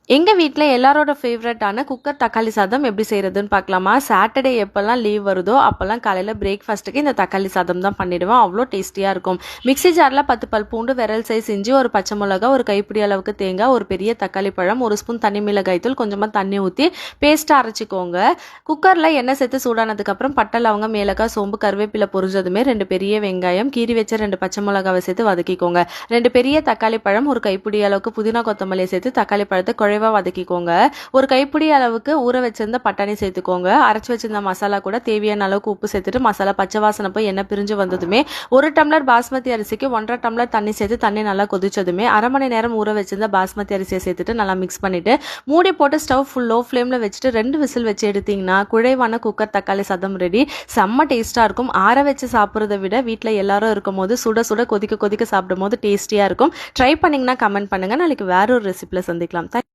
எங்க வீட்ல எல்லாரோட ஃபேவரட்டான குக்கர் தக்காளி சாதம் எப்படி செய்யறதுன்னு பார்க்கலாமா? சாட்டர்டே எப்பெல்லாம் லீவ் வருதோ அப்பெல்லாம் காலையில பிரேக்ஃபாஸ்ட்டுக்கு இந்த தக்காளி சாதம் தான் பண்ணிடுவேன். அவ்வளோ டேஸ்டியா இருக்கும். மிக்ஸி ஜார்ல 10 பல் பூண்டு, விரல் சைஸ் இஞ்சி, ஒரு பச்சை மிளகா, ஒரு கைப்பிடி அளவுக்கு தேங்காய், ஒரு பெரிய தக்காளி பழம், ஒரு ஸ்பூன் தனி மிளகாய் தூள், கொஞ்சமா தண்ணி ஊற்றி பேஸ்ட்டாக அரைச்சிக்கோங்க. குக்கர்ல எண்ணெய் சேர்த்து சூடானதுக்கு அப்புறம் பட்டை, லவங்கம், ஏலக்காய், சோம்பு, கருவேப்பிலை பொரிஞ்சதுமே 2 பெரிய வெங்காயம், கீறி வச்ச 2 பச்சை மிளகாவை சேர்த்து வதக்கிக்கோங்க. 2 பெரிய தக்காளி பழம், ஒரு கைப்பிடி அளவுக்கு புதினா கொத்தமல்லியை சேர்த்து தக்காளி பழத்தை குழைவா வதக்கிக்கோங்க. ஒரு கைப்பிடி அளவுக்கு ஊற வச்சிருந்த பட்டாணி சேர்த்துக்கோங்க. அரைச்சு வச்சிருந்த மசாலா கூட தேவையான அளவுக்கு உப்பு சேர்த்துட்டு மசாலா பச்சை வாசனை போய் எண்ணெய் பிரிஞ்சு வந்ததுமே 1 டம்ளர் பாஸ்மதி அரிசிக்கு 1.5 டம்ளர் தண்ணி சேர்த்து தண்ணி நல்லா கொதிச்சதுமே அரை மணி நேரம் ஊற வச்சிருந்த பாஸ்மதி அரிசியை சேர்த்துட்டு நல்லா மிக்ஸ் பண்ணிட்டு மூடி போட்டு ஸ்டவ் ஃபுல் லோ ஃப்ளேம்ல வச்சுட்டு 2 விசில் வச்சு எடுத்தீங்கன்னா குழைவான குக்கர் தக்காளி சாதம் ரெடி. செம்ம டேஸ்டா இருக்கும். ஆற வச்சு சாப்பிட்றத விட வீட்டில் எல்லாரும் இருக்கும் போது சுட சுட கொதிக்க கொதிக்க சாப்பிடும் போது டேஸ்டியா இருக்கும். ட்ரை பண்ணீங்கன்னா கமெண்ட் பண்ணுங்க. நாளைக்கு வேற ஒரு ரெசிபில சந்திக்கலாம்.